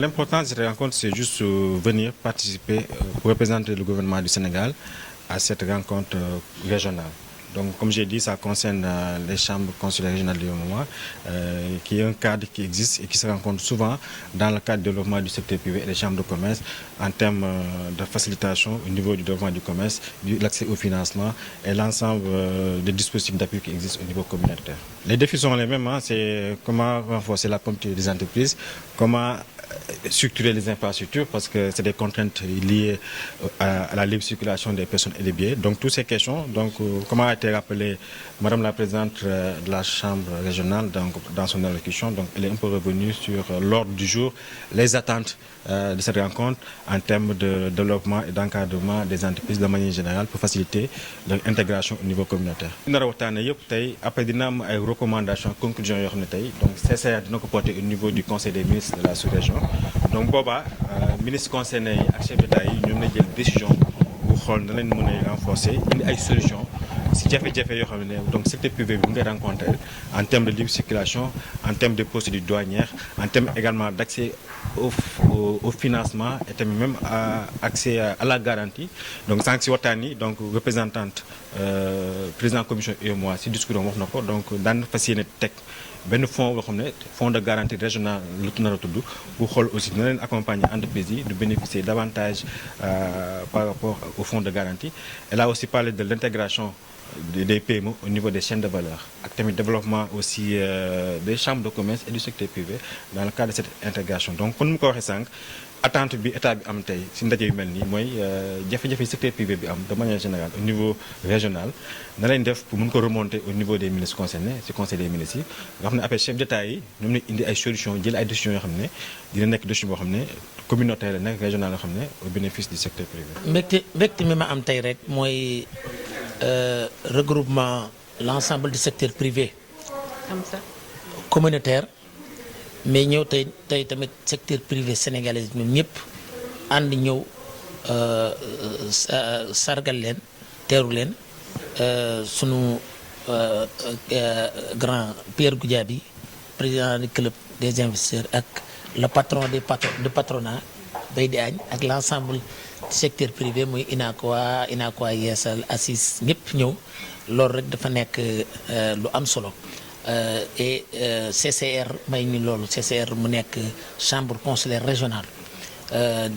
L'important de cette rencontre, c'est juste venir participer pour représenter le gouvernement du Sénégal à cette rencontre régionale. Donc, comme j'ai dit, ça concerne les chambres consulaires régionales du moment, qui est un cadre qui existe et qui se rencontre souvent dans le cadre du développement du secteur privé et des chambres de commerce en termes de facilitation au niveau du développement du commerce, de l'accès au financement et l'ensemble des dispositifs d'appui qui existent au niveau communautaire. Les défis sont les mêmes, c'est comment renforcer la compétitivité des entreprises, comment structurer les infrastructures parce que c'est des contraintes liées à la libre circulation des personnes et des biens. Donc toutes ces questions, donc comment a été rappelé Madame la Présidente de la Chambre régionale donc, dans son allocution, donc elle est un peu revenue sur l'ordre du jour, les attentes de cette rencontre en termes de développement et d'encadrement des entreprises de manière générale pour faciliter leur intégration au niveau communautaire. Après dina am ay recommandations conclusions yoo xam ne tey donc CCR dina ko porter au niveau du conseil des ministres de la sous-région donc boobaa ministre concerné yi ak chef d'État yi ñoom la jël décision bu xool na leen mën a renforcer indi ay solutions si jafe-jafe yoo xam ne donc secteur privé bi nga rencontrer en termes de libre circulation en termes de procédures douanières en termes également d'accès au financement et même accès à la garantie donc sànq si waxtaan yi donc représentante président commission UEMOA si discours wax na ko donc daan fas yéene teg benn fonds boo xam ne fonds de garantie régional lu nar a tudd pour xool aussi na leen accompagner entreprises yi de bénéficier davantage par rapport au fonds de garantie. Elle a aussi parlé de l'intégration des PME au niveau des chaînes de valeur ak tamit développement aussi des chambres de commerce et du secteur privé dans le cadre de cette intégration donc kon mu ko waxee sànq attente bi état bi am tey si ndaje yu mel nii mooy jafe-jafe secteur privé bi am de manière générale au niveau régional na lañ def pour mën ko remonter au niveau des ministres concernés si conseil des ministres yi nga xam ne après chef d'État yi ñoom ne indi ay solutions jël ay décisions yoo xam ne dina nekk décision boo xam ne communautaire la nekk régional yoo xam ne au bénéfice du secteur privé. mbégte mi ma am tey rek mooy regroupement l'ensemble du secteur privé communautaire mais ñëw tey tamit secteur privé sénégalais ñoom ñëpp ànd ñëw sargal leen teeru leen sunu grand Pierre Goudiaby président du club des investisseurs ak le patron du patronat Baydi Agne ak l'ensemble secteur privé muy Unacois Yeesal Assis ñëpp ñëw loolu rek dafa nekk lu am solo et CCR may ñu loolu CCR mu nekk chambre consulaire régionale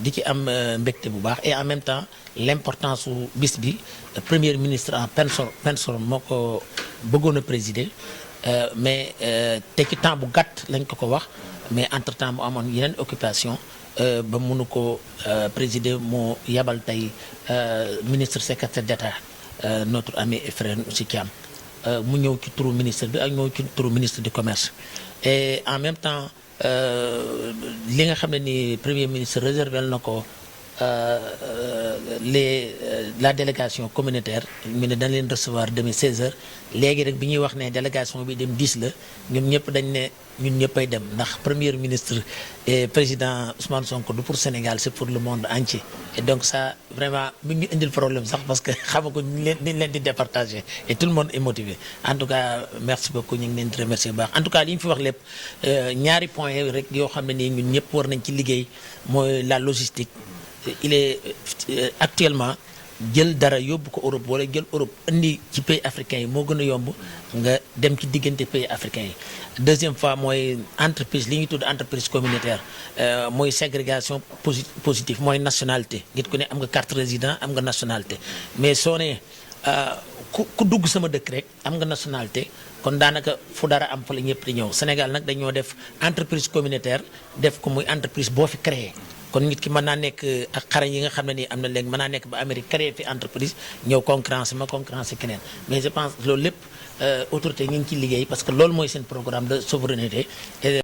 di ci am mbégte bu baax et en même temps l'importance su bis bi premier ministre en personne moo ko bëggoon a présider mais te ci temps bu gàtt lañ ko wax mais entre temps mu amoon yeneen occupation ba mënu ko présider moo yabal tey ministre secrétaire d'État notre ami et frère Moussa Thiam mu ñëw ci turu ministre bi ak ñëw ci turu ministre du commerce et en même temps li nga xam ne ni premier ministre réservé na ko la délégation communautaire mu ne dañ leen recevoir demain 16h léegi rek bi ñuy wax ne délégation bi dem 10 la ñoom ñëpp dañ ne ñun ñëppay dem ndax premier ministre et président Ousmane Sonko du pour Sénégal c'est pour le monde entier et donc ça vraiment mi ngi indil problème sax parce que xamaguñ ni leen di départager et tout le monde est motivé en tout cas merci beaucoup ñu ngi leen di remercier bu baax en tout cas li ñu fi wax lépp ñaari point rek yoo xam ne nii ñun ñëpp war nañ ci liggéey mooy la logistique il est actuellement jël dara yóbbu ko Europe wala jël Europe indi ci pays africains yi moo gën a yomb nga dem ci diggante pays africains yi deuxième fois mooy entreprise li ñuy tudd entreprise communautaire mooy ségrégation positive mooy nationalité nit ku ne am nga carte résident am nga nationalité mais soo ne ku dugg sama dëkk rek am nga nationalité kon daanaka fu dara am fa la ñëpp di ñëw Sénégal nag dañoo def entreprise communautaire def ko muy entreprise boo fi créé kon nit ki mën naa nekk ak xarañ yi nga xam ne nii am na léegi mën naa nekk ba Amérique créé fi entreprise ñëw concurrence keneen mais je pense loolu lépp autorité ñu ngi ci liggéey parce que loolu mooy seen programme de souveraineté